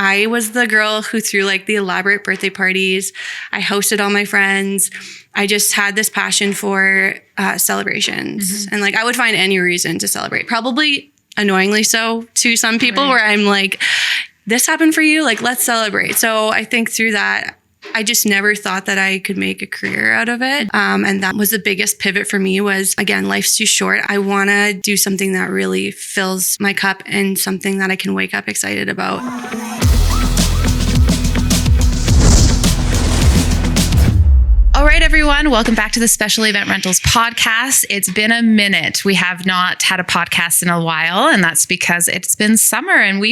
I was the girl who threw like the elaborate birthday parties. I hosted all my friends. I just had this passion for celebrations. And like I would find any reason to celebrate, probably annoyingly so to some people, where I'm like, this happened for you, like let's celebrate. So I think through that, I just never thought that I could make a career out of it. And that was the biggest pivot for me was, again, life's too short. I want to do something that really fills my cup and something that I can wake up excited about. All right, everyone. Welcome back to the Special Event Rentals podcast. It's been a minute. We have not had a podcast in a while, and that's because it's been summer and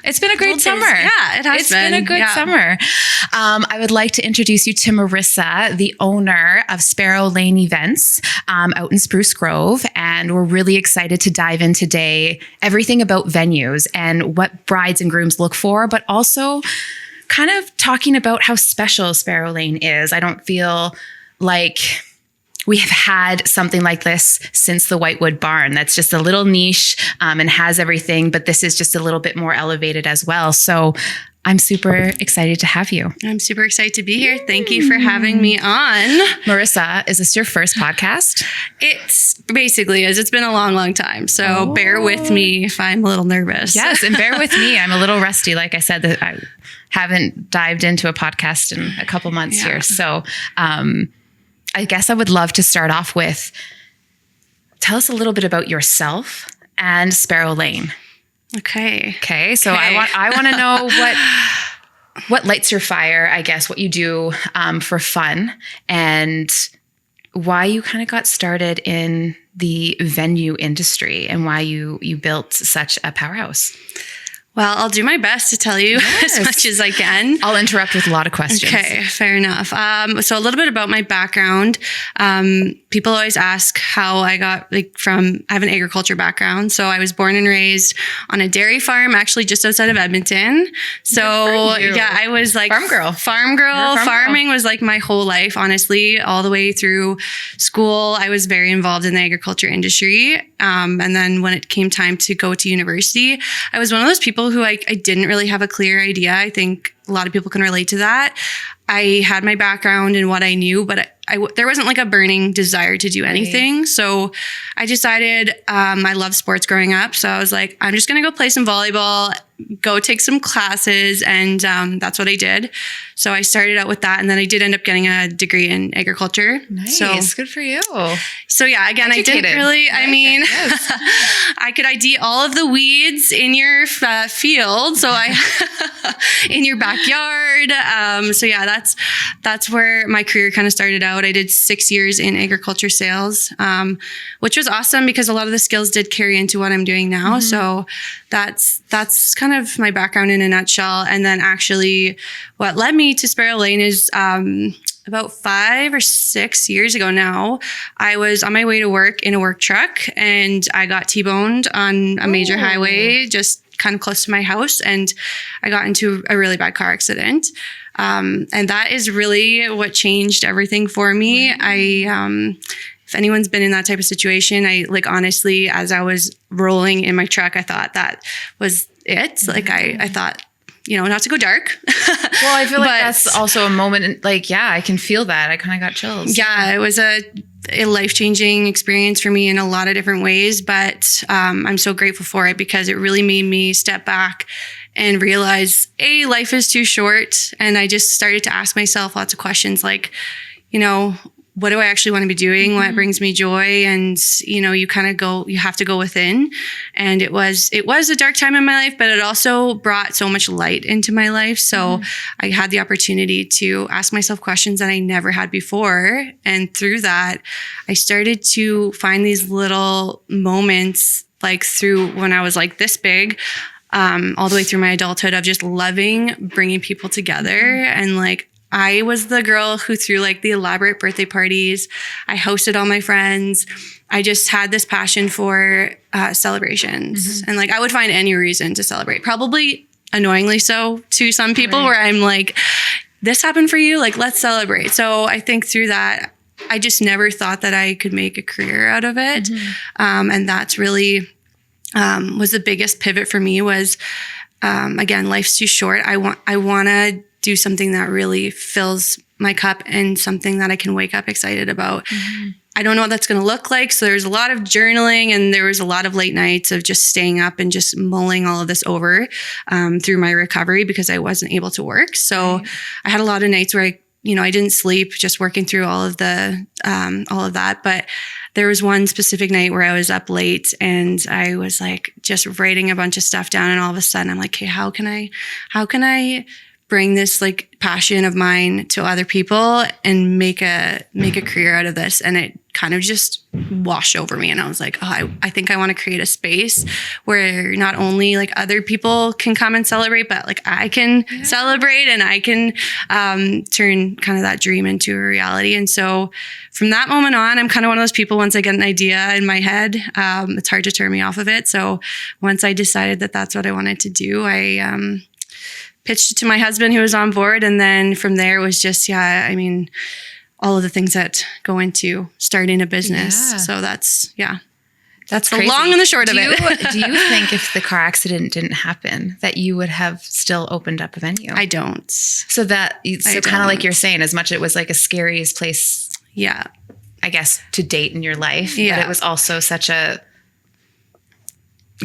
it's been a great summer. Yeah, it has It's been a good summer. I would like to introduce you to Marissa, the owner of Sparrow Lane events out in Spruce Grove. And we're really excited to dive in today, everything about venues and what brides and grooms look for, but also kind of talking about how special Sparrow Lane is. I don't feel like we have had something like this since the Whitewood Barn. That's just a little niche and has everything, but this is just a little bit more elevated as well. So I'm super excited to have you. I'm super excited to be here. Thank you for having me on. Marissa, is this your first podcast? It's basically is. It's been a long, long time. So bear with me if I'm a little nervous. Yes, and bear with me. I'm a little rusty. Like I said, that I haven't dived into a podcast in a couple months here. So I guess I would love to start off with, tell us a little bit about yourself and Sparrow Lane. Okay. So I want to know what lights your fire, I guess, what you do for fun and why you kind of got started in the venue industry and why you built such a powerhouse. Well, I'll do my best to tell you as much as I can. I'll interrupt with a lot of questions. Okay, fair enough. So a little bit about my background. People always ask how I got I have an agriculture background. So I was born and raised on a dairy farm, actually just outside of Edmonton. So yeah, I was like farm girl. Farming was like my whole life, honestly, all the way through school. I was very involved in the agriculture industry. And then when it came time to go to university, I was one of those people who I didn't really have a clear idea. I think a lot of people can relate to that. I had my background and what I knew, but there wasn't like a burning desire to do anything. Right. So I decided, I loved sports growing up. So I was like, I'm just going to go play some volleyball, go take some classes. And that's what I did. So I started out with that. And then I did end up getting a degree in agriculture. Nice. So, good for you. So yeah, again, Educated. I didn't really, I mean, I could ID all of the weeds in your field. So in your backyard. So yeah, that's where my career kind of started out. I did 6 years in agriculture sales, which was awesome because a lot of the skills did carry into what I'm doing now. So that's kind of my background in a nutshell. And then actually what led me to Sparrow Lane is, about 5 or 6 years ago now, I was on my way to work in a work truck and I got T-boned on a major highway just kind of close to my house. And I got into a really bad car accident. And that is really what changed everything for me. If anyone's been in that type of situation, honestly, as I was rolling in my truck, I thought that was it. Like I thought, not to go dark. Well, I feel like that's also a moment, I can feel that. I kind of got chills. Yeah, it was a life-changing experience for me in a lot of different ways, but I'm so grateful for it because it really made me step back and realize, life is too short. And I just started to ask myself lots of questions like, what do I actually want to be doing? What brings me joy? And, you have to go within. And it was a dark time in my life, but it also brought so much light into my life. So I had the opportunity to ask myself questions that I never had before. And through that, I started to find these little moments, through when I was this big, all the way through my adulthood of just loving bringing people together. And I was the girl who threw the elaborate birthday parties. I hosted all my friends. I just had this passion for celebrations. And I would find any reason to celebrate, probably annoyingly so to some people, where I'm like, this happened for you, let's celebrate. So I think through that, I just never thought that I could make a career out of it. And that's really was the biggest pivot for me was, again, life's too short. I want to do something that really fills my cup and something that I can wake up excited about. Mm-hmm. I don't know what that's going to look like. So there's a lot of journaling, and there was a lot of late nights of just staying up and just mulling all of this over through my recovery because I wasn't able to work. So I had a lot of nights where I didn't sleep, just working through all of that. But there was one specific night where I was up late and I was like just writing a bunch of stuff down, and all of a sudden I'm like, okay, how can I bring this like passion of mine to other people and make a career out of this? And it kind of just washed over me. And I was like, I think I want to create a space where not only like other people can come and celebrate, but like I can celebrate, and I can turn kind of that dream into a reality. And so from that moment on, I'm kind of one of those people, once I get an idea in my head, it's hard to turn me off of it. So once I decided that that's what I wanted to do, I pitched it to my husband, who was on board. And then from there it was just, all of the things that go into starting a business. Yeah. So that's the crazy. Long and the short of it. Do you think if the car accident didn't happen that you would have still opened up a venue? I don't. So kind of like you're saying, as much as it was like a scariest place, I guess, to date in your life, but it was also such a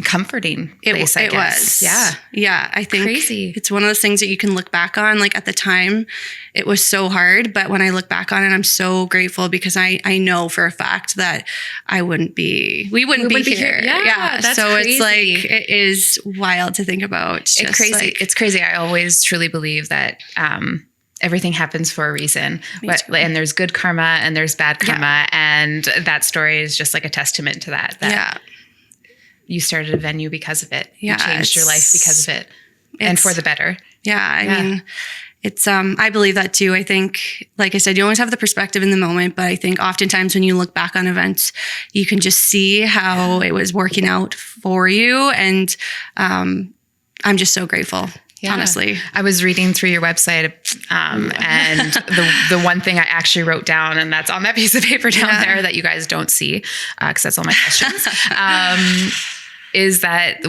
comforting place, I guess. Was. Yeah. I think it's one of those things that you can look back on. Like at the time, it was so hard, but when I look back on it, I'm so grateful because I know for a fact that we wouldn't be here. Yeah. That's so crazy. It's like, it is wild to think about. It's crazy. It's crazy. I always truly believe that, everything happens for a reason, and there's good karma and there's bad karma. And that story is just like a testament to that. You started a venue because of it. You changed your life because of it, and for the better. I mean, it's, I believe that too. I think, like I said, you always have the perspective in the moment, but I think oftentimes when you look back on events, you can just see how it was working out for you. And, I'm just so grateful. Honestly, I was reading through your website, and the one thing I actually wrote down, and that's on that piece of paper down there that you guys don't see, because that's all my questions, is that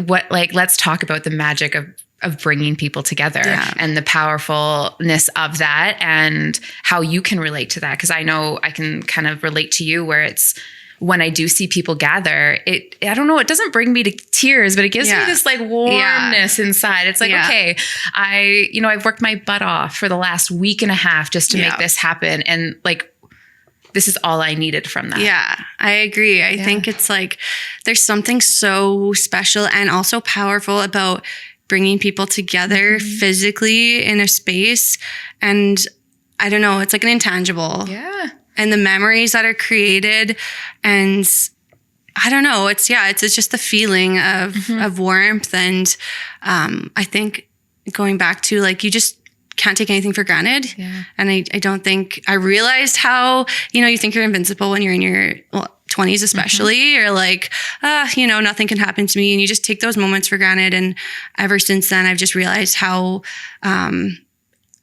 let's talk about the magic of bringing people together and the powerfulness of that, and how you can relate to that. Because I know I can kind of relate to you, where it's, when I do see people gather, I don't know, it doesn't bring me to tears, but it gives me this like warmness inside. It's like, okay, I've worked my butt off for the last week and a half just to make this happen. And like, this is all I needed from that. Yeah, I agree. I think it's like, there's something so special and also powerful about bringing people together physically in a space. And I don't know, it's like an intangible. Yeah. And the memories that are created, and I don't know, it's just the feeling of warmth. And I think going back to like, you just can't take anything for granted. Yeah. And I don't think I realized how, you think you're invincible when you're in your 20s, especially. You're like, nothing can happen to me. And you just take those moments for granted. And ever since then, I've just realized how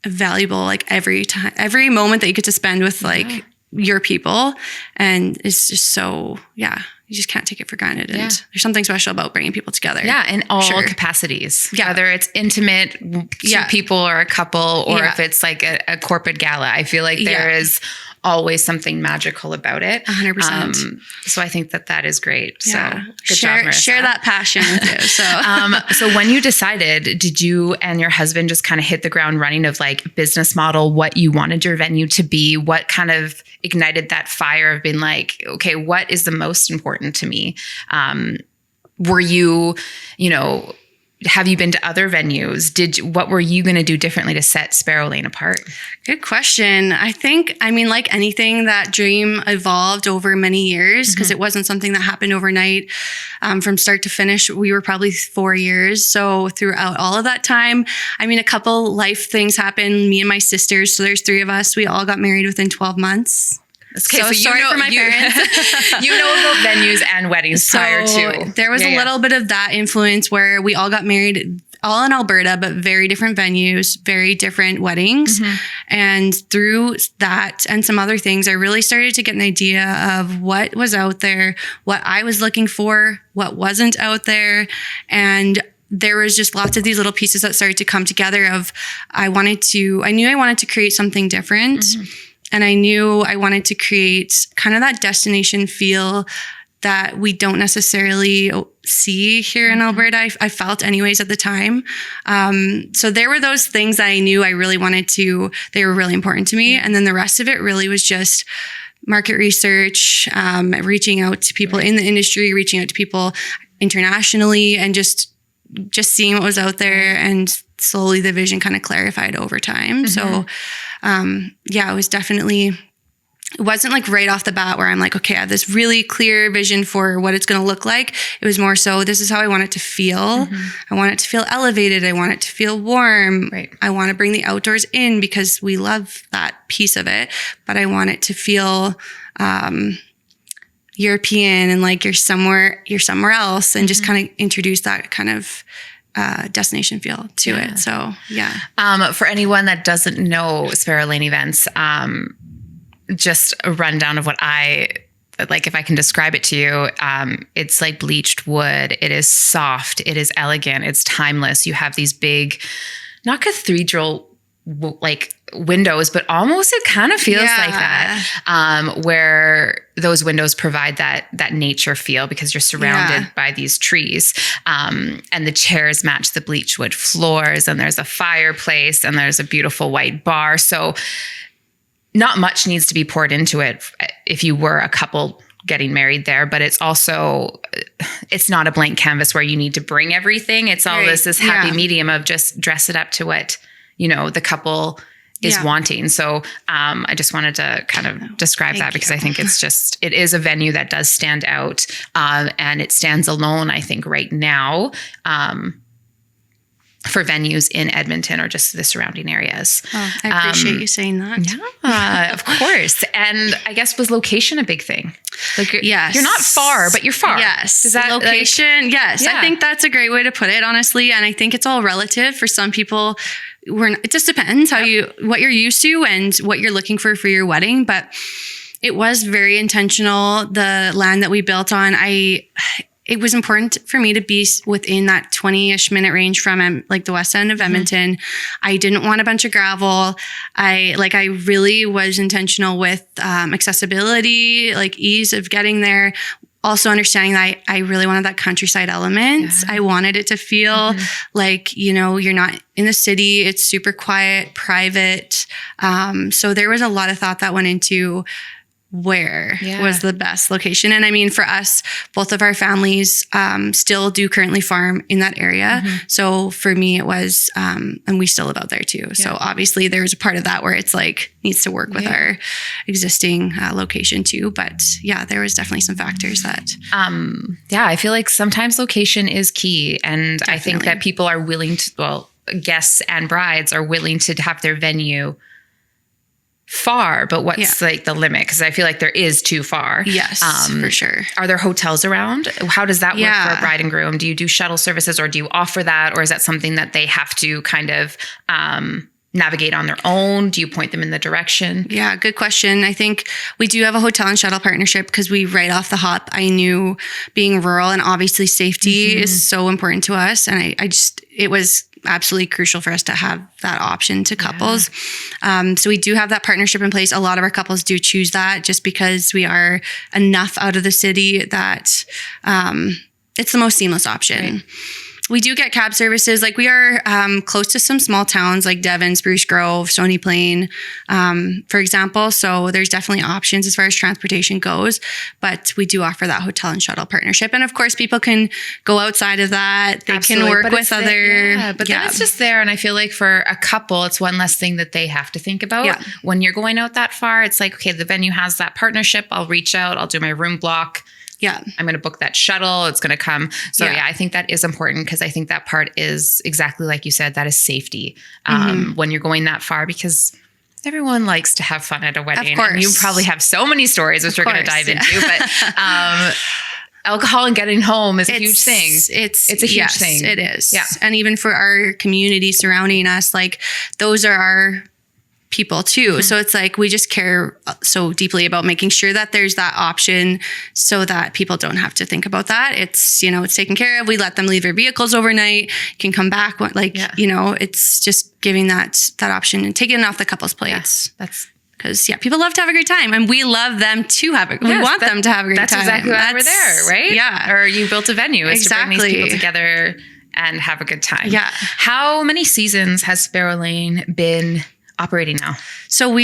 valuable, like every moment that you get to spend with like your people. And it's just so, you just can't take it for granted. And there's something special about bringing people together. Yeah. In all capacities, whether it's intimate two people or a couple, or if it's like a corporate gala, I feel like there is always something magical about it. 100%. So I think that is great. So good job, Marissa. Share that passion with you. So, so when you decided, did you and your husband just kind of hit the ground running of like business model, what you wanted your venue to be? What kind of ignited that fire of being like, okay, what is the most important to me? Were you, have you been to other venues? What were you going to do differently to set Sparrow Lane apart? Good question. I think, like anything, that dream evolved over many years, because it wasn't something that happened overnight. From start to finish, we were probably 4 years. So throughout all of that time, a couple life things happened. Me and my sisters, so there's 3 of us, we all got married within 12 months. Okay, so sorry for my parents. You know about venues and weddings prior to. There was a little bit of that influence where we all got married, all in Alberta, but very different venues, very different weddings. And through that and some other things, I really started to get an idea of what was out there, what I was looking for, what wasn't out there. And there was just lots of these little pieces that started to come together of, I knew I wanted to create something different. Mm-hmm. And I knew I wanted to create kind of that destination feel that we don't necessarily see here in Alberta. I felt anyways at the time. So there were those things that I knew I really wanted to, they were really important to me. And then the rest of it really was just market research, reaching out to people in the industry, reaching out to people internationally, and just seeing what was out there, and slowly the vision kind of clarified over time. So it wasn't like right off the bat where I'm like, okay, I have this really clear vision for what it's going to look like. It was more so, this is how I want it to feel. I want it to feel elevated. I want it to feel warm. Right. I want to bring the outdoors in because we love that piece of it, but I want it to feel European and like you're somewhere else, and just kind of introduce that kind of destination feel to it. So for anyone that doesn't know Sparrow Lane Events, just a rundown of what if I can describe it to you, it's like bleached wood. It is soft. It is elegant. It's timeless. You have these big, not cathedral like windows, but almost it kind of feels like that, where those windows provide that nature feel because you're surrounded by these trees, and the chairs match the bleached wood floors, and there's a fireplace, and there's a beautiful white bar. So not much needs to be poured into it if you were a couple getting married there, but it's not a blank canvas where you need to bring everything. It's all this happy medium of just dress it up to what, the couple is wanting. So I just wanted to kind of describe that because I think it is a venue that does stand out, and it stands alone, I think, right now, for venues in Edmonton or just the surrounding areas. Oh, I appreciate you saying that. Yeah, of course. And I guess, was location a big thing? Like, you're not far, but you're far. Yes. Is that location? Yes. I think that's a great way to put it, honestly. And I think it's all relative. For some people, it just depends what you're used to and what you're looking for your wedding. But it was very intentional. The land that we built on, it was important for me to be within that 20-ish minute range from like the west end of Edmonton. I didn't want a bunch of gravel. I really was intentional with accessibility, like ease of getting there. Also understanding that I really wanted that countryside element. I wanted it to feel like, you're not in the city. It's super quiet, private. So there was a lot of thought that went into where was the best location. And I mean, for us, both of our families still do currently farm in that area. So for me, it was, and we still live out there too. So obviously there's a part of that where it's like needs to work with our existing location too. But there was definitely some factors that. I feel like sometimes location is key. And definitely. I think that people are willing to, guests and brides are willing to have their venue far, but what's like the limit? Because I feel like there is too far. Yes, for sure. Are there hotels around? How does that work for a bride and groom? Do you do shuttle services, or do you offer that? Or is that something that they have to kind of navigate on their own? Do you point them in the direction? Yeah, good question. I think we do have a hotel and shuttle partnership because we, right off the hop, I knew being rural and obviously safety is so important to us. And it was absolutely crucial for us to have that option to couples. So we do have that partnership in place. A lot of our couples do choose that just because we are enough out of the city that it's the most seamless option. Right. We do get cab services. Like we are close to some small towns like Devon, Spruce Grove, Stony Plain, for example. So there's definitely options as far as transportation goes, but we do offer that hotel and shuttle partnership. And of course, people can go outside of that. They can work with other. Then it's just there. And I feel like for a couple, it's one less thing that they have to think about. Yeah. When you're going out that far, it's like, okay, the venue has that partnership. I'll reach out. I'll do my room block. Yeah. I'm going to book that shuttle. It's going to come. So I think that is important because I think that part is exactly like you said, that is safety when you're going that far, because everyone likes to have fun at a wedding. Of course. And you probably have so many stories, which we're going to dive into, but alcohol and getting home is a huge thing. It's a huge thing. It is. Yeah. And even for our community surrounding us, like those are our people too. So it's like we just care so deeply about making sure that there's that option so that people don't have to think about that. It's, it's taken care of. We let them leave their vehicles overnight, can come back. It's just giving that option and taking it off the couple's plates. Yeah, that's because people love to have a great time, and we love them to have we want them to have a great time. That's exactly why we're there, right? Yeah. Or you built a venue is exactly. to bring these people together and have a good time. Yeah. How many seasons has Sparrow Lane been operating now? So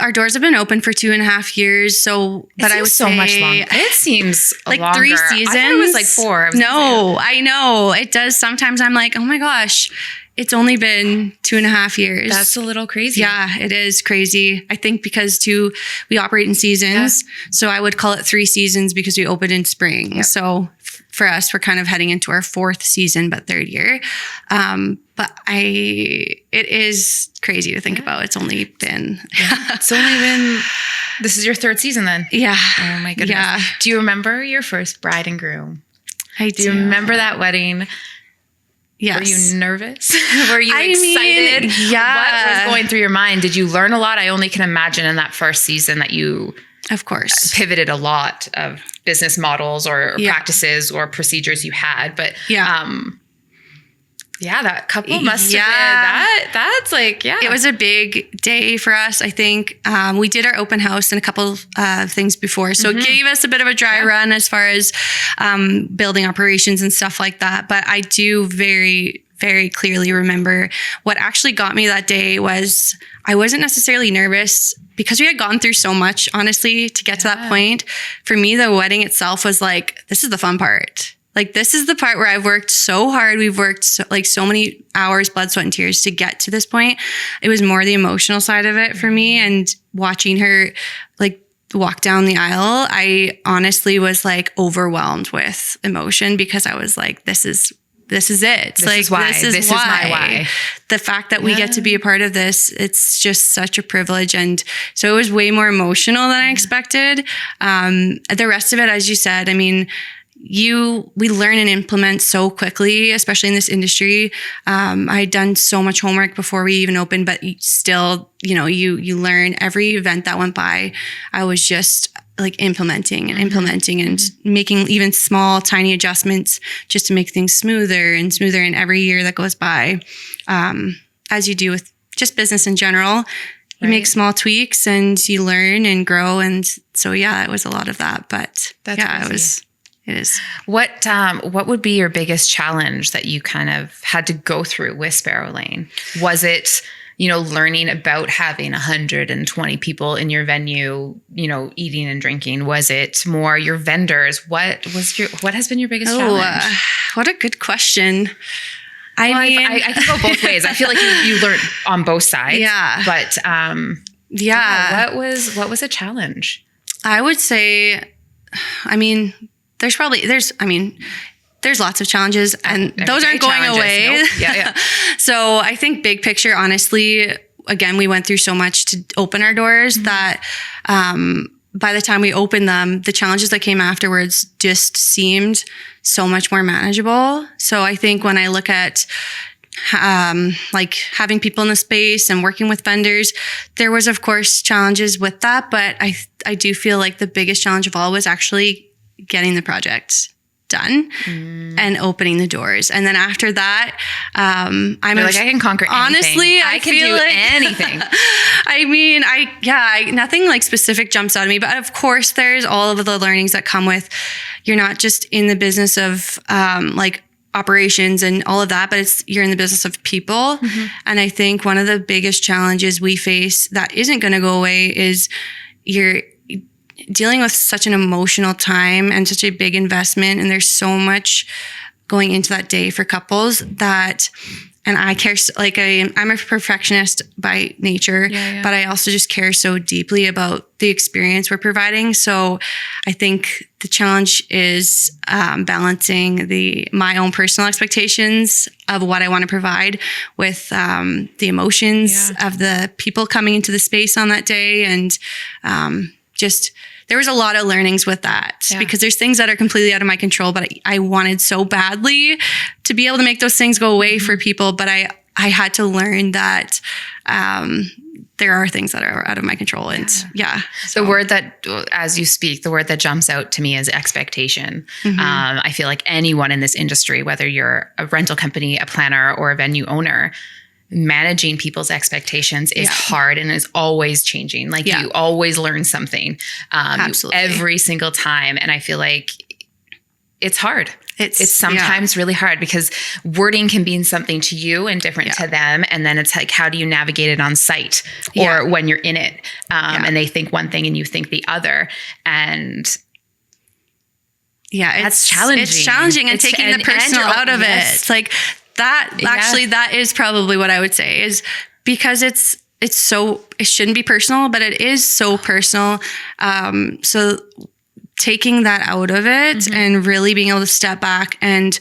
our doors have been open for 2.5 years. So, but I would so say much longer. It seems like longer. 3 seasons. I thought it was like 4. No, I know it does. Sometimes I'm like, oh my gosh, it's only been 2.5 years. That's a little crazy. Yeah, it is crazy. I think because we operate in seasons. Yeah. So I would call it 3 seasons because we opened in spring. Yep. So for us, we're kind of heading into our 4th season, but 3rd year. But it is crazy to think about. It's only been, this is your 3rd season then? Yeah. Oh my goodness. Yeah. Do you remember your first bride and groom? I do. Do you remember that wedding? Yes. Were you nervous? Were you excited? Yeah. What was going through your mind? Did you learn a lot? I only can imagine in that first season that you, of course, pivoted a lot of business models or practices or procedures you had. But that couple must have been that's like, It was a big day for us. I think we did our open house and a couple of things before. So it gave us a bit of a dry run as far as building operations and stuff like that. But I do very, very clearly remember what actually got me that day was I wasn't necessarily nervous because we had gone through so much, honestly, to get to that point. For me, the wedding itself was like, this is the fun part. Like, this is the part where I've worked so hard. We've worked so many hours, blood, sweat, and tears to get to this point. It was more the emotional side of it for me. And watching her walk down the aisle, I honestly was overwhelmed with emotion because I was like, this is it. This is why. This is my why. The fact that we get to be a part of this, it's just such a privilege. And so it was way more emotional than I expected. The rest of it, as you said, I mean, we learn and implement so quickly, especially in this industry. I had done so much homework before we even opened, but still, you learn every event that went by. I was just implementing and making even small, tiny adjustments just to make things smoother and smoother. And every year that goes by, as you do with just business in general, you make small tweaks and you learn and grow. And so, it was a lot of that, but it is. What would be your biggest challenge that you kind of had to go through with Sparrow Lane? Was it, learning about having 120 people in your venue, eating and drinking? Was it more your vendors? What has been your biggest challenge? What a good question. I can go both ways. I feel like you learned on both sides. Yeah. But what was a challenge? I would say, there's lots of challenges and those aren't going away. Nope. Yeah. So I think big picture, honestly, again, we went through so much to open our doors that by the time we opened them, the challenges that came afterwards just seemed so much more manageable. So I think when I look at having people in the space and working with vendors, there was of course challenges with that, but I do feel like the biggest challenge of all was actually getting the project done and opening the doors. And then after that, I can conquer anything. Honestly, I can do anything. Nothing specific jumps out at me, but of course there's all of the learnings that come with, you're not just in the business of operations and all of that, but you're in the business of people. And I think one of the biggest challenges we face that isn't going to go away is you're dealing with such an emotional time and such a big investment. And there's so much going into that day for couples that, and I care, I'm a perfectionist by nature, but I also just care so deeply about the experience we're providing. So I think the challenge is balancing my own personal expectations of what I want to provide with the emotions of the people coming into the space on that day. And there was a lot of learnings with that because there's things that are completely out of my control, but I wanted so badly to be able to make those things go away for people. But I had to learn that there are things that are out of my control. And The word that, as you speak, the word that jumps out to me is expectation. I feel like anyone in this industry, whether you're a rental company, a planner, or a venue owner, managing people's expectations is hard and is always changing. Like you always learn something Absolutely. every single time. And I feel like it's hard. It's sometimes really hard because wording can mean something to you and different to them. And then it's like, how do you navigate it on site or when you're in it? And they think one thing and you think the other. And that's challenging. It's challenging and taking the personal out of it. It's like that. Actually, that is probably what I would say is because it shouldn't be personal, but it is so personal. So taking that out of it and really being able to step back and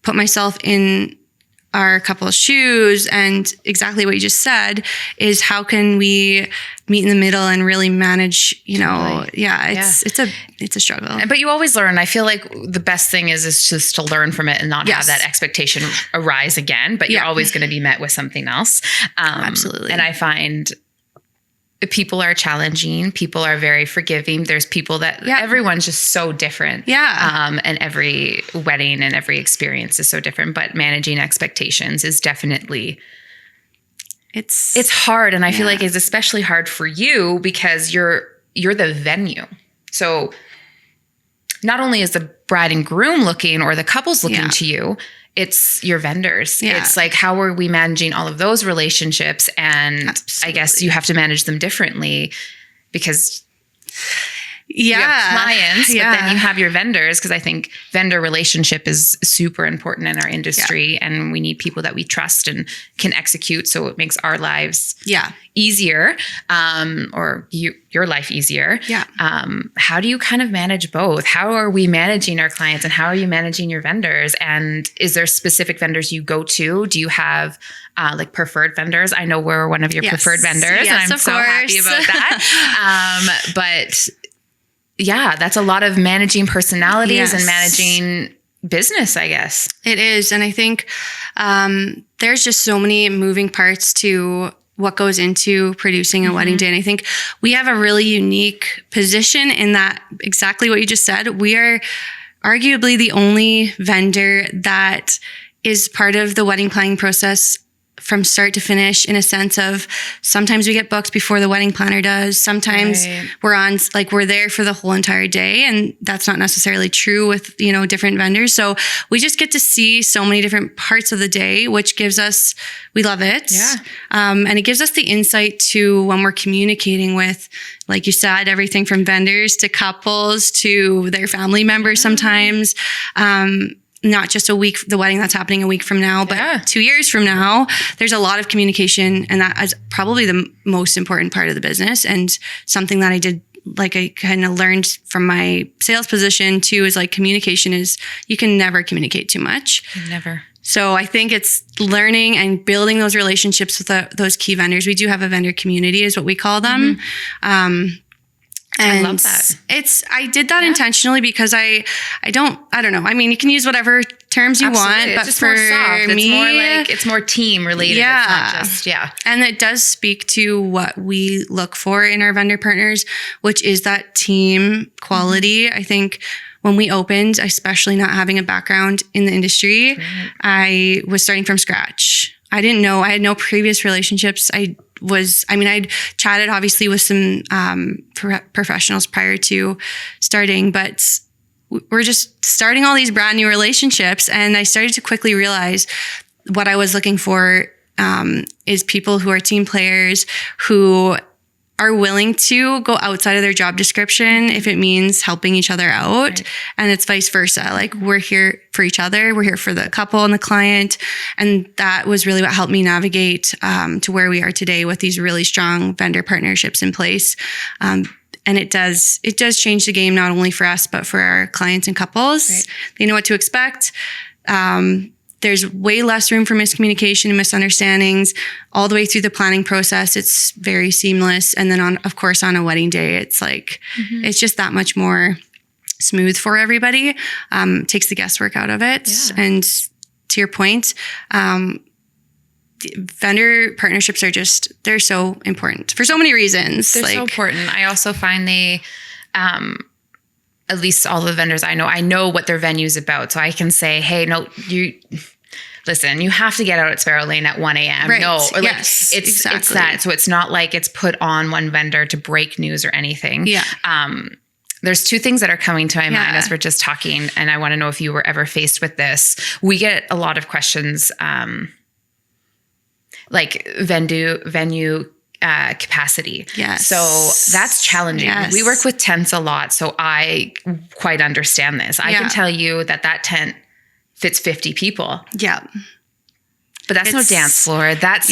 put myself in our couple's shoes and exactly what you just said is how can we meet in the middle and really manage, it's a struggle. But you always learn. I feel like the best thing is just to learn from it and not have that expectation arise again, but you're always going to be met with something else. Absolutely. And I find people are challenging. People are very forgiving. There's people that everyone's just so different. And every wedding and every experience is so different, but managing expectations is definitely, it's hard. And I feel like it's especially hard for you because you're the venue. So not only is the bride and groom looking or the couple's looking to you, it's your vendors. It's like, how are we managing all of those relationships? And I guess you have to manage them differently because you have clients, but then you have your vendors. Cause I think vendor relationship is super important in our industry and we need people that we trust and can execute. So it makes our lives easier, or your life easier. How do you kind of manage both? How are we managing our clients and how are you managing your vendors? And is there specific vendors you go to? Do you have like preferred vendors? I know we're one of your preferred vendors and I'm so happy about that. But that's a lot of managing personalities and managing business, I guess. It is. And I think there's just so many moving parts to what goes into producing a wedding day. And I think we have a really unique position in that exactly what you just said. We are arguably the only vendor that is part of the wedding planning process from start to finish, in a sense of sometimes we get booked before the wedding planner does. Sometimes we're there for the whole entire day. And that's not necessarily true with, different vendors. So we just get to see so many different parts of the day, which we love it. And it gives us the insight to when we're communicating with, like you said, everything from vendors to couples to their family members sometimes. Not just the wedding that's happening a week from now, but 2 years from now, there's a lot of communication. And that is probably the most important part of the business. And something that I kind of learned from my sales position too, is like communication is, you can never communicate too much. Never. So I think it's learning and building those relationships with those key vendors. We do have a vendor community is what we call them. And I love that. I did that intentionally because I don't know. I mean, you can use whatever terms you want, but just for more soft. me, it's more like, it's more team related. Yeah. It's not just, And it does speak to what we look for in our vendor partners, which is that team quality. I think when we opened, especially not having a background in the industry, I was starting from scratch. I didn't know, I had no previous relationships. I'd chatted obviously with some professionals prior to starting, but we're just starting all these brand new relationships. And I started to quickly realize what I was looking for is people who are team players, who are willing to go outside of their job description if it means helping each other out. Right. And it's vice versa. Like, we're here for each other. We're here for the couple and the client. And that was really what helped me navigate to where we are today with these really strong vendor partnerships in place. And it does change the game, not only for us, but for our clients and couples. Right. They know what to expect. There's way less room for miscommunication and misunderstandings all the way through the planning process. It's very seamless. And then of course, on a wedding day, it's like, it's just that much more smooth for everybody. Takes the guesswork out of it. Yeah. And to your point, vendor partnerships are they're so important for so many reasons. They're so important. I also find at least all the vendors I know what their venue's about. So I can say, hey, no, listen, you have to get out at Sparrow Lane at 1 a.m. Right. No, or yes, it's that. So it's not like it's put on one vendor to break news or anything. Yeah. There's two things that are coming to my mind as we're just talking, and I want to know if you were ever faced with this. We get a lot of questions, like venue capacity. Yes. So that's challenging. Yes. We work with tents a lot, so I quite understand this. I can tell you that tent fits 50 people. Yeah. But that's no dance floor. That's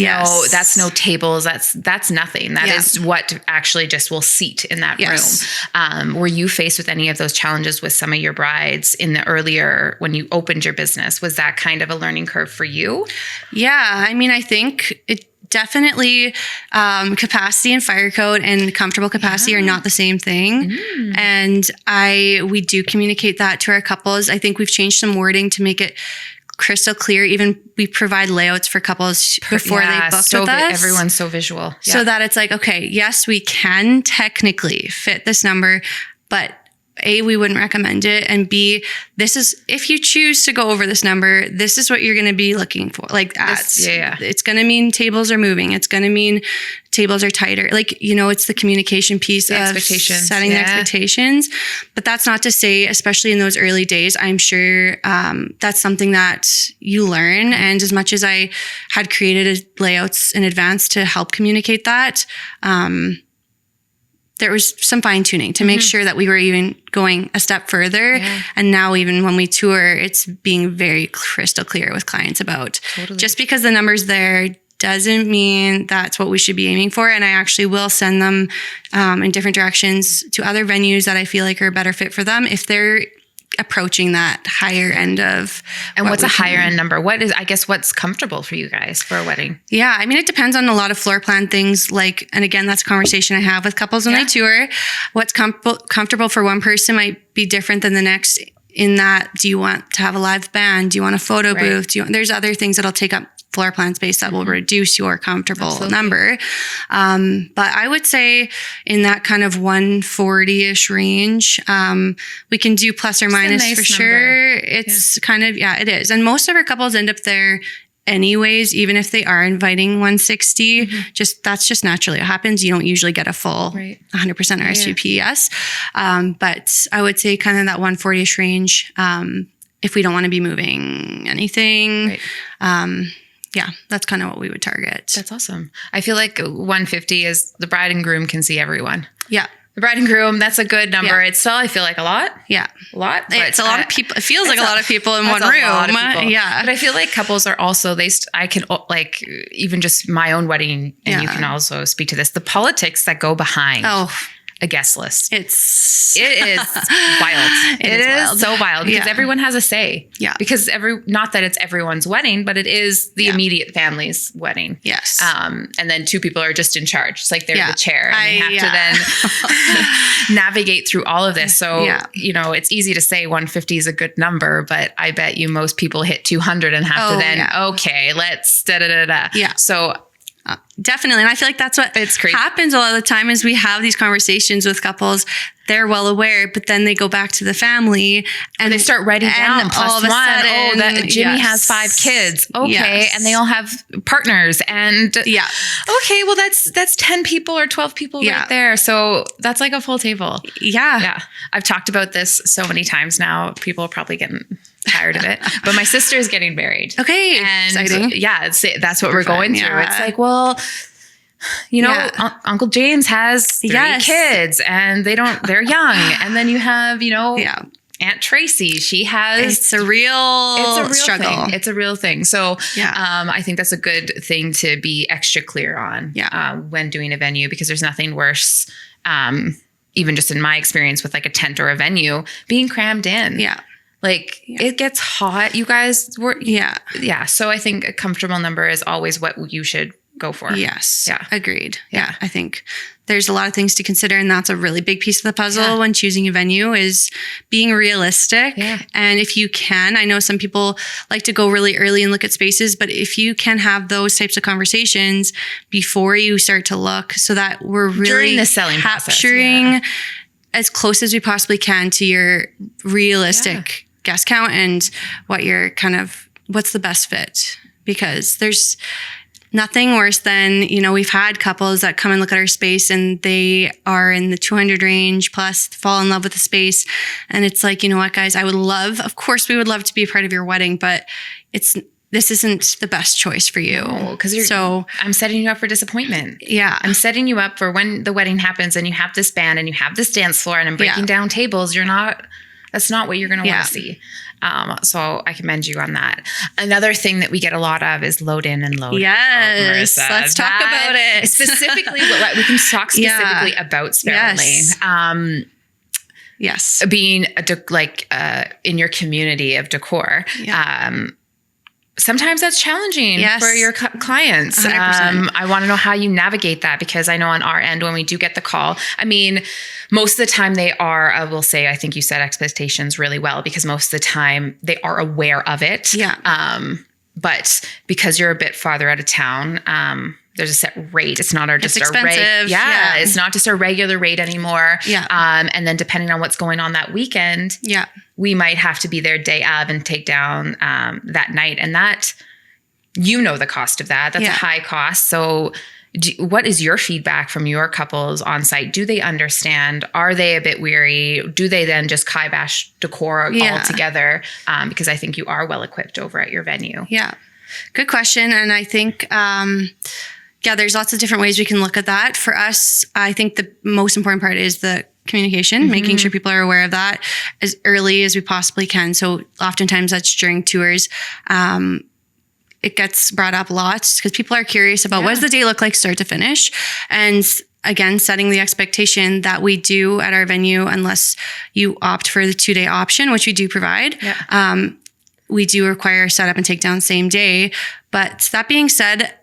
no tables. That's nothing. That is what actually just will seat in that room. Were you faced with any of those challenges with some of your brides in the earlier, when you opened your business? Was that kind of a learning curve for you? Yeah. I mean, I think it definitely, capacity and fire code and comfortable capacity are not the same thing. And we do communicate that to our couples. I think we've changed some wording to make it crystal clear. Even we provide layouts for couples before they book with us. Everyone's so visual. Yeah. So that it's like, okay, yes, we can technically fit this number, but A, we wouldn't recommend it. And B, this is, if you choose to go over this number, this is what you're going to be looking for. Like it's going to mean tables are moving. It's going to mean tables are tighter. Like, it's the communication piece of setting the expectations. But that's not to say, especially in those early days, I'm sure that's something that you learn. And as much as I had created layouts in advance to help communicate that, there was some fine tuning to make sure that we were even going a step further. Yeah. And now even when we tour, it's being very crystal clear with clients about just because the number's there doesn't mean that's what we should be aiming for. And I actually will send them in different directions to other venues that I feel like are a better fit for them if they're approaching that higher end of. And what's a higher end number? What's comfortable for you guys for a wedding? Yeah. I mean, it depends on a lot of floor plan things, and again, that's a conversation I have with couples when they tour. What's comfortable for one person might be different than the next, in that, do you want to have a live band? Do you want a photo booth? There's other things that'll take up floor plan space that will reduce your comfortable number. But I would say in that kind of 140-ish range, we can do plus or minus for sure. It's kind of, it is. And most of our couples end up there anyways, even if they are inviting 160, that's just naturally what happens. You don't usually get a full 100% RSVP, yes. But I would say kind of that 140-ish range, if we don't want to be moving anything. That's kind of what we would target. That's awesome. I feel like 150 is the bride and groom can see everyone. Yeah. The bride and groom, that's a good number. Yeah. It's still, I feel like a lot. Yeah. A lot. It's a lot of people. It feels like a lot of people in one room. Yeah. But I feel like couples are also, I can like, even just my own wedding, and you can also speak to this, the politics that go behind. A guest list. It is wild. It is so wild because everyone has a say. Yeah. Because not that it's everyone's wedding, but it is the immediate family's wedding. Yes. And then two people are just in charge. It's like they're the chair, and they have to then navigate through all of this. So, it's easy to say 150 is a good number, but I bet you most people hit 200 and have to then, okay, let's da-da-da-da. Yeah. So definitely. And I feel like that's what happens a lot of the time is we have these conversations with couples. They're well aware, but then they go back to the family and they start writing down plus one. That Jimmy has 5 kids. Okay. Yes. And they all have partners and okay, well that's 10 people or 12 people right there. So that's like a full table. Yeah. Yeah. I've talked about this so many times now. People are probably getting tired of it, but my sister is getting married. Okay. And exciting. That's what we're going through. It's like, well, Uncle James has 3 kids and they're young. And then you have, Aunt Tracy, she has... It's a real struggle. Thing. It's a real thing. So I think that's a good thing to be extra clear on when doing a venue, because there's nothing worse, even just in my experience with like a tent or a venue, being crammed in. Yeah. It gets hot. You guys were... Yeah. So I think a comfortable number is always what you should go for. Yes. Yeah. Agreed. Yeah. Yeah. I think there's a lot of things to consider, and that's a really big piece of the puzzle when choosing a venue is being realistic. Yeah. And if you can, I know some people like to go really early and look at spaces, but if you can have those types of conversations before you start to look, so that we're really During the selling process, capturing as close as we possibly can to your realistic guest count and what you're what's the best fit, because there's nothing worse than, we've had couples that come and look at our space and they are in the 200 range plus, fall in love with the space. And it's like, you know what, guys, of course we would love to be a part of your wedding, but this isn't the best choice for you. Because I'm setting you up for disappointment. Yeah. I'm setting you up for when the wedding happens and you have this band and you have this dance floor and I'm breaking down tables. That's not what you're going to want to see. So I commend you on that. Another thing that we get a lot of is load in and load yes. out. Marissa. Let's talk about it. Specifically, we can talk specifically about Sparrow Lane. Yes. Being in your community of decor. Yeah. Sometimes that's challenging for your clients. I want to know how you navigate that, because I know on our end, when we do get the call, most of the time they are, I will say, I think you set expectations really well, because most of the time they are aware of it. Yeah. But because you're a bit farther out of town, there's a set rate. It's not just a rate. Yeah. It's not just a regular rate anymore. Yeah. And then depending on what's going on that weekend, we might have to be there day of and take down that night. And that, the cost of that. That's a high cost. So what is your feedback from your couples on site? Do they understand? Are they a bit weary? Do they then just kibosh decor altogether? Because I think you are well equipped over at your venue. Yeah. Good question. And I think, there's lots of different ways we can look at that. For us, I think the most important part is the communication, making sure people are aware of that as early as we possibly can. So oftentimes that's during tours. It gets brought up lots because people are curious about what does the day look like start to finish. And again, setting the expectation that we do at our venue, unless you opt for the 2-day option, which we do provide. We do require setup and takedown same day. But that being said,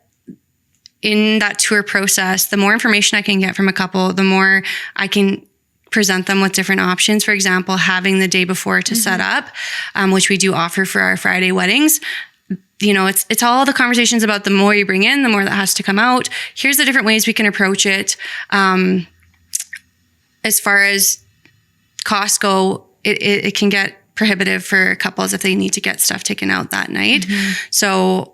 in that tour process, the more information I can get from a couple, the more I can present them with different options. For example, having the day before to set up, which we do offer for our Friday weddings. It's all the conversations about the more you bring in, the more that has to come out. Here's the different ways we can approach it. As far as costs go, it can get prohibitive for couples if they need to get stuff taken out that night. So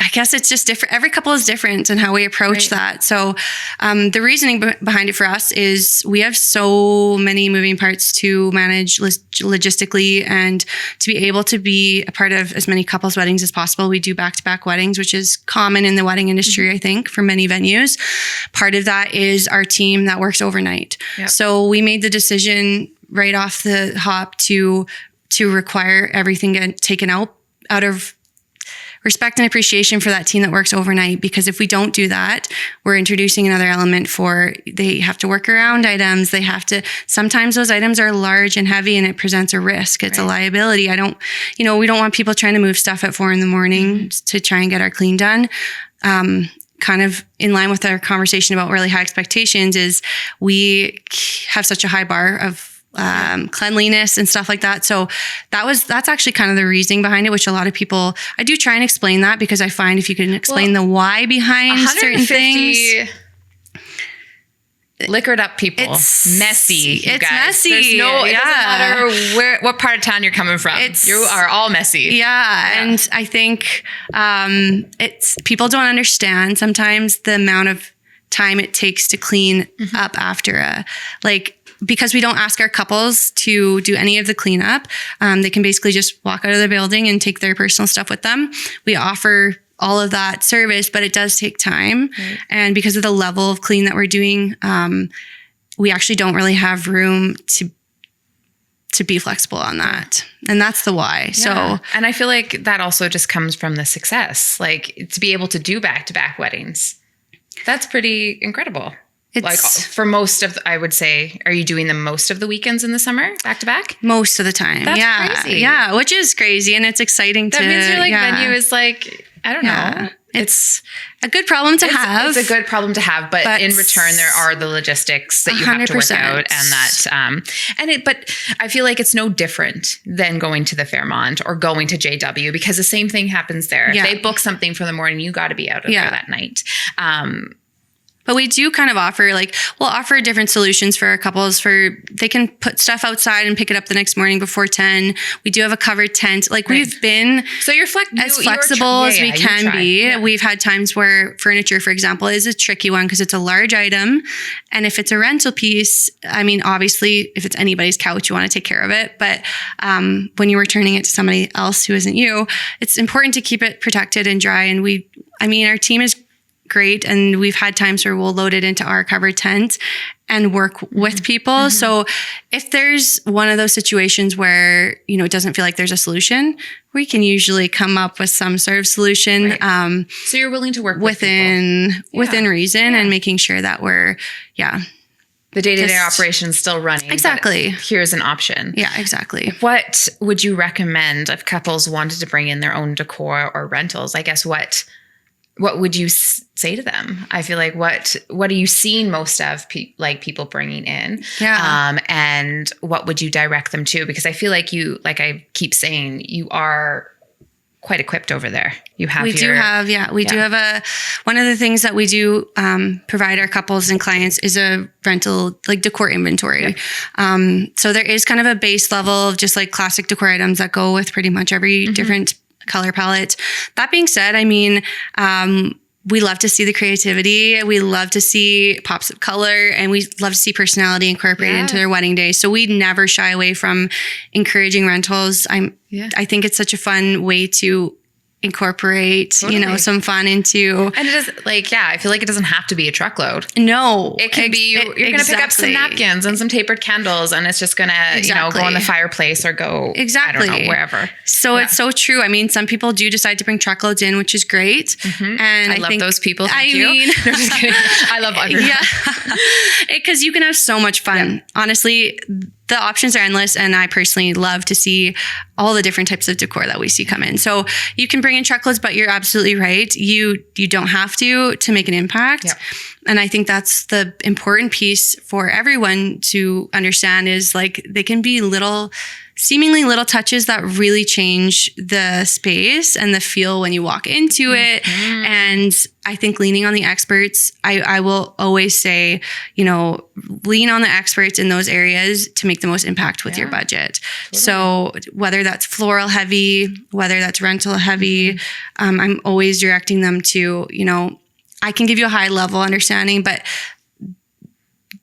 I guess it's just different. Every couple is different in how we approach that. So the reasoning behind it for us is we have so many moving parts to manage logistically, and to be able to be a part of as many couples weddings as possible. We do back-to-back weddings, which is common in the wedding industry, I think, for many venues. Part of that is our team that works overnight. So we made the decision right off the hop to require everything get taken out of respect and appreciation for that team that works overnight. Because if we don't do that, we're introducing another element they have to work around items. Sometimes those items are large and heavy and it presents a risk. It's a liability. we don't want people trying to move stuff at 4 a.m. to try and get our clean done. Kind of in line with our conversation about really high expectations is we have such a high bar of cleanliness and stuff like that. So that's actually kind of the reasoning behind it, which a lot of people, I do try and explain that, because I find if you can explain the why behind certain things. Liquored up people. It's messy. It's guys. messy. It doesn't matter what part of town you're coming from. You are all messy. Yeah. And I think people don't understand sometimes the amount of time it takes to clean up after because we don't ask our couples to do any of the cleanup. They can basically just walk out of the building and take their personal stuff with them. We offer all of that service, but it does take time. And because of the level of clean that we're doing, we actually don't really have room to be flexible on that. And that's the why. So, and I feel like that also just comes from the success, to be able to do back-to-back weddings. That's pretty incredible. For most of, I would say, are you doing them most of the weekends in the summer, back to back? Most of the time. That's crazy. Yeah, which is crazy. And it's exciting that means your venue is I don't know. It's a good problem to have. It's a good problem to have, but in return, there are the logistics that you have to work out, and that, but I feel like it's no different than going to the Fairmont or going to JW, because the same thing happens there. Yeah. If they book something for the morning, you got to be out of there that night. But we do kind of offer, like, we'll offer different solutions for our couples they can put stuff outside and pick it up the next morning before 10. We do have a covered tent. Like, we've been so you're as flexible as we can be. Yeah. We've had times where furniture, for example, is a tricky one because it's a large item. And if it's a rental piece, I mean, obviously, if it's anybody's couch, you want to take care of it. But when you're returning it to somebody else who isn't you, it's important to keep it protected and dry. And our team is great. And we've had times where we'll load it into our covered tent and work with people. Mm-hmm. So if there's one of those situations where, it doesn't feel like there's a solution, we can usually come up with some sort of solution. Right. So you're willing to work within reason and making sure that we're, the day-to-day operation is still running. Exactly. Here's an option. Yeah, exactly. What would you recommend if couples wanted to bring in their own decor or rentals? I guess what would you say to them? I feel like what are you seeing most of people bringing in? Yeah. And what would you direct them to? Because I feel like I keep saying, you are quite equipped over there. We do have one of the things that we do provide our couples and clients is a rental, like, decor inventory. Yeah. So there is kind of a base level of just like classic decor items that go with pretty much every different color palette. That being said, we love to see the creativity. We love to see pops of color, and we love to see personality incorporated into their wedding day. So we never shy away from encouraging rentals. I think it's such a fun way to incorporate, some fun into. And it is I feel like it doesn't have to be a truckload. No. It can be, you're going to pick up some napkins and some tapered candles, and it's just going to, go in the fireplace or go, I don't know, wherever. So it's so true. I mean, some people do decide to bring truckloads in, which is great. Mm-hmm. And I love those people. Thank you. No, just kidding. I love everyone. Yeah. Because you can have so much fun. Yeah. Honestly, the options are endless, and I personally love to see all the different types of decor that we see come in. So you can bring in truckloads, but you're absolutely right. You don't have to make an impact. Yeah. And I think that's the important piece for everyone to understand is, like, they can be seemingly little touches that really change the space and the feel when you walk into it. Mm-hmm. And I think leaning on the experts, I will always say, lean on the experts in those areas to make the most impact with your budget. Totally. So whether that's floral heavy, whether that's rental heavy, I'm always directing them to, I can give you a high level understanding, but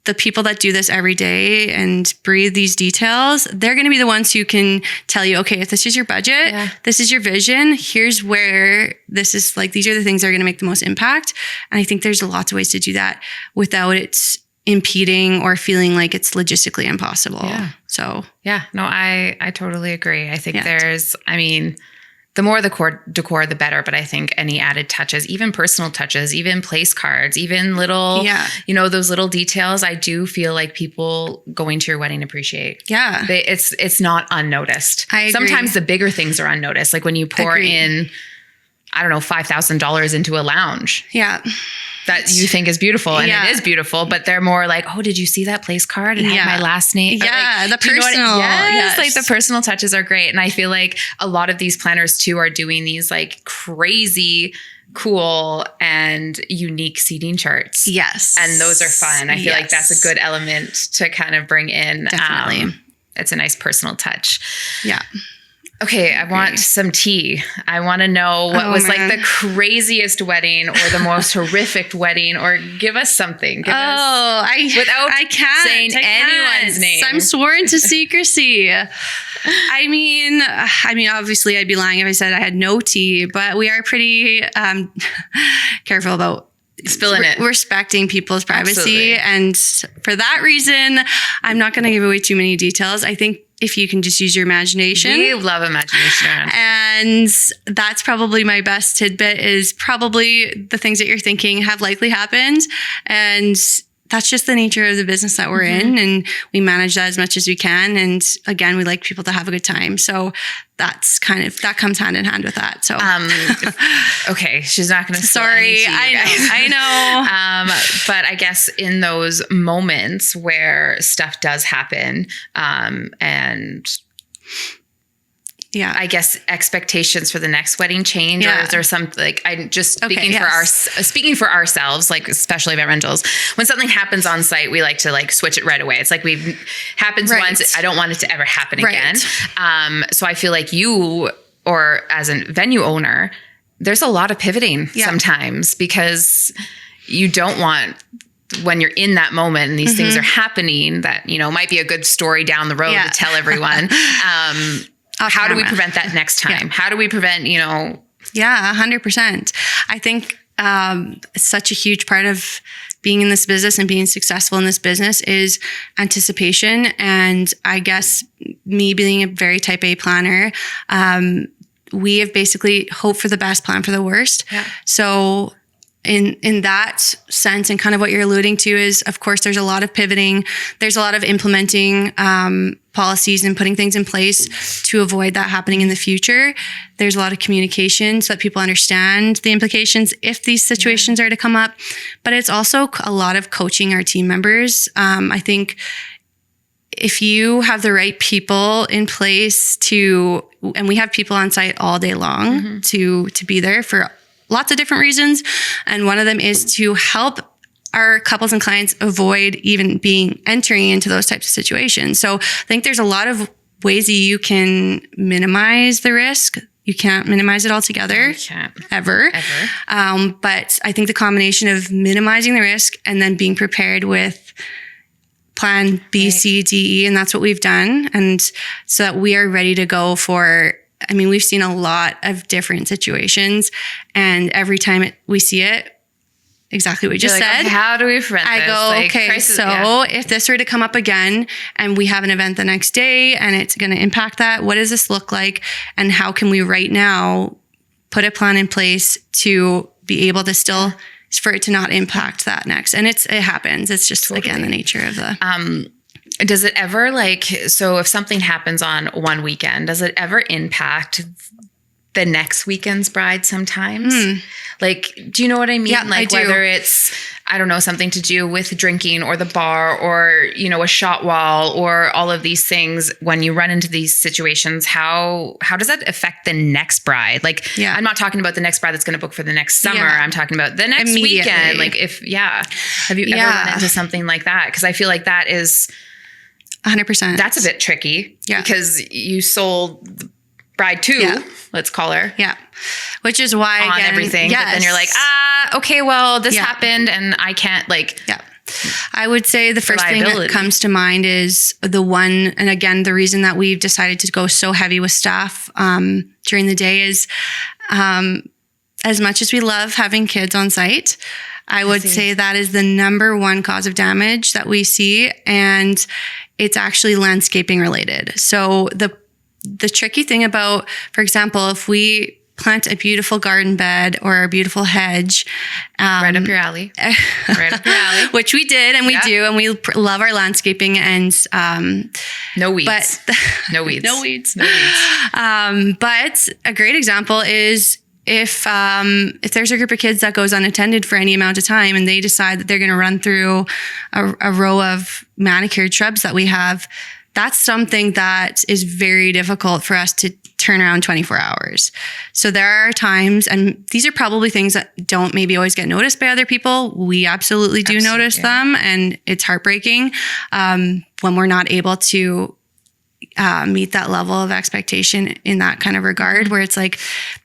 the people that do this every day and breathe these details, they're going to be the ones who can tell you, okay, if this is your budget, this is your vision, here's where this is, like, these are the things that are going to make the most impact. And I think there's lots of ways to do that without it impeding or feeling like it's logistically impossible. Yeah. So, no, I totally agree. I think the more the decor, the better. But I think any added touches, even personal touches, even place cards, even little, those little details, I do feel like people going to your wedding appreciate. Yeah. It's not unnoticed. I agree. Sometimes the bigger things are unnoticed. Like when you pour in, I don't know, $5,000 into a lounge. Yeah. That you think is beautiful, and it is beautiful, but they're more like, oh, did you see that place card? It had my last name. Yeah, like, the personal. Yes, like the personal touches are great. And I feel like a lot of these planners too are doing these like crazy, cool and unique seating charts. Yes. And those are fun. I feel like that's a good element to kind of bring in. Definitely. It's a nice personal touch. Yeah. Okay, I want some tea. I want to know what was like the craziest wedding or the most horrific wedding, or give us something. I can't saying anyone's name. I'm sworn to secrecy. I mean, obviously I'd be lying if I said I had no tea, but we are pretty careful about spilling it, respecting people's privacy. Absolutely. And for that reason, I'm not going to give away too many details. I think if you can just use your imagination. We love imagination. And that's probably my best tidbit, is probably the things that you're thinking have likely happened. And that's just the nature of the business that we're in, and we manage that as much as we can. And again, we like people to have a good time. So that comes hand in hand with that. So, okay. She's not going to, sorry. I know. But I guess in those moments where stuff does happen, and yeah, I guess expectations for the next wedding change, or is there some, like, I'm just speaking speaking for ourselves, like especially event rentals, when something happens on site, we like to like switch it right away. It's like happens once. I don't want it to ever happen again. So I feel like you, or as a venue owner, there's a lot of pivoting sometimes, because you don't want, when you're in that moment and these things are happening that, might be a good story down the road to tell everyone. How do we prevent that next time? Yeah. How do we prevent, Yeah, 100%. I think such a huge part of being in this business and being successful in this business is anticipation. And I guess me being a very type A planner, we have basically hoped for the best, plan for the worst. Yeah. So in that sense, and kind of what you're alluding to is, of course, there's a lot of pivoting. There's a lot of implementing policies and putting things in place to avoid that happening in the future. There's a lot of communication so that people understand the implications if these situations are to come up. But it's also a lot of coaching our team members. I think if you have the right people in place and we have people on site all day long to be there for lots of different reasons. And one of them is to help our couples and clients avoid even entering into those types of situations. So I think there's a lot of ways that you can minimize the risk. You can't minimize it altogether. Ever. But I think the combination of minimizing the risk and then being prepared with plan B, C, D, E, and that's what we've done. And so that we are ready to go we've seen a lot of different situations, and every time we see it, exactly what you just said. Okay, how do we prevent this? I go, crisis, if this were to come up again and we have an event the next day and it's going to impact that, what does this look like? And how can we right now put a plan in place to be able to still, for it to not impact that next? And it happens. It's just, again, the nature of the... Does it ever so if something happens on one weekend, does it ever impact the next weekend's bride sometimes? Do you know what I mean? Yeah, I do. Whether it's, I don't know, something to do with drinking or the bar or, a shot wall or all of these things, when you run into these situations, how does that affect the next bride? I'm not talking about the next bride that's going to book for the next summer. I'm talking about the next weekend. Have you ever run into something like that? Because I feel like that is... 100%. That's a bit tricky because you sold the bride to, let's call her. Yeah. Which is why, on everything. Yes. But then you're like, okay, well, this happened and I can't I would say the first thing that comes to mind is the one, and again, the reason that we've decided to go so heavy with staff during the day is as much as we love having kids on site, I would say that is the number one cause of damage that we see. And it's actually landscaping related. So the tricky thing about, for example, if we plant a beautiful garden bed or a beautiful hedge. Right up your alley. Right up your alley. Which we did and we do. And we love our landscaping and no weeds. But no weeds. No weeds. No weeds. But a great example is if there's a group of kids that goes unattended for any amount of time and they decide that they're going to run through a row of manicured shrubs that we have, that's something that is very difficult for us to turn around 24 hours. So there are times, and these are probably things that don't maybe always get noticed by other people. We absolutely do notice them, and it's heartbreaking when we're not able to meet that level of expectation in that kind of regard, where it's like,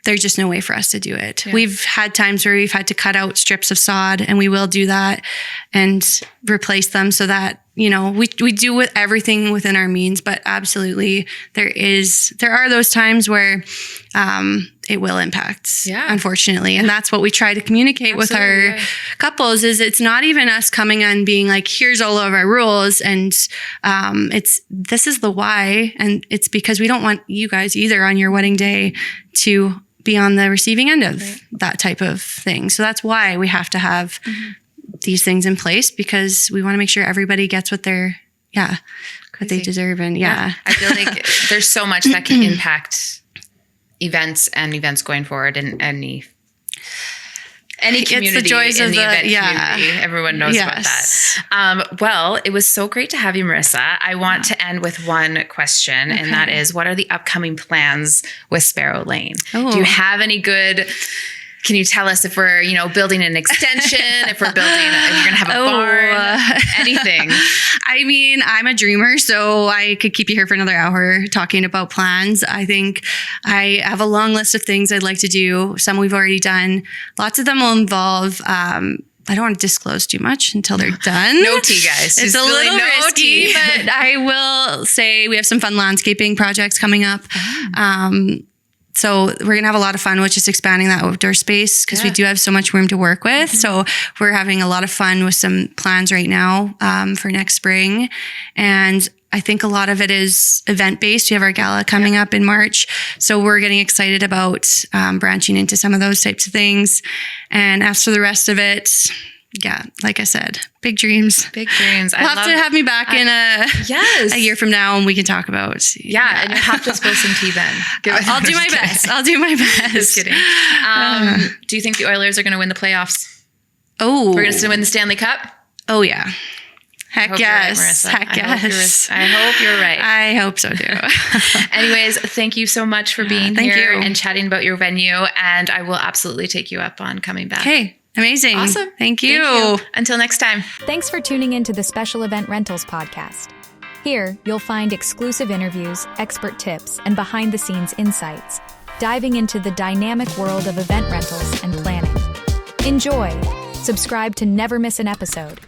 there's just no way for us to do it. Yeah. We've had times where we've had to cut out strips of sod, and we will do that and replace them so that, we do with everything within our means, but absolutely there are those times where it will impact, unfortunately. And that's what we try to communicate with our couples is it's not even us coming and being like, here's all of our rules. And this is the why. And it's because we don't want you guys either on your wedding day to be on the receiving end of that type of thing. So that's why we have to have these things in place because we want to make sure everybody gets what they deserve. And I feel like there's so much that can impact events going forward in any community. It's the joys in of the event community. Everyone knows about that. Well, it was so great to have you, Marissa. I want to end with one question, and that is, what are the upcoming plans with Sparrow Lane? Oh. Do you have any good... Can you tell us if we're, building an extension, if you're going to have a barn, anything? I mean, I'm a dreamer, so I could keep you here for another hour talking about plans. I think I have a long list of things I'd like to do. Some we've already done. Lots of them will involve, I don't want to disclose too much until they're done. No tea, guys. It's a little risky, but I will say we have some fun landscaping projects coming up. So we're going to have a lot of fun with just expanding that outdoor space because we do have so much room to work with. So we're having a lot of fun with some plans right now for next spring. And I think a lot of it is event-based. We have our gala coming up in March. So we're getting excited about branching into some of those types of things. And as for the rest of it, like I said, big dreams. Big dreams. You'll have to have me back in a year from now and we can talk about. And you'll have to spill some tea then. I'll do my best. I'll do my best. Just kidding. Do you think the Oilers are going to win the playoffs? Oh. We're going to win the Stanley Cup? Oh, yeah. Heck yes. Right, Heck yes. I hope you're right. I hope so too. Anyways, thank you so much for being here and chatting about your venue. And I will absolutely take you up on coming back. Okay. Amazing. Awesome. Thank you. Until next time. Thanks for tuning in to the Special Event Rentals podcast. Here, you'll find exclusive interviews, expert tips, and behind-the-scenes insights, diving into the dynamic world of event rentals and planning. Enjoy. Subscribe to never miss an episode.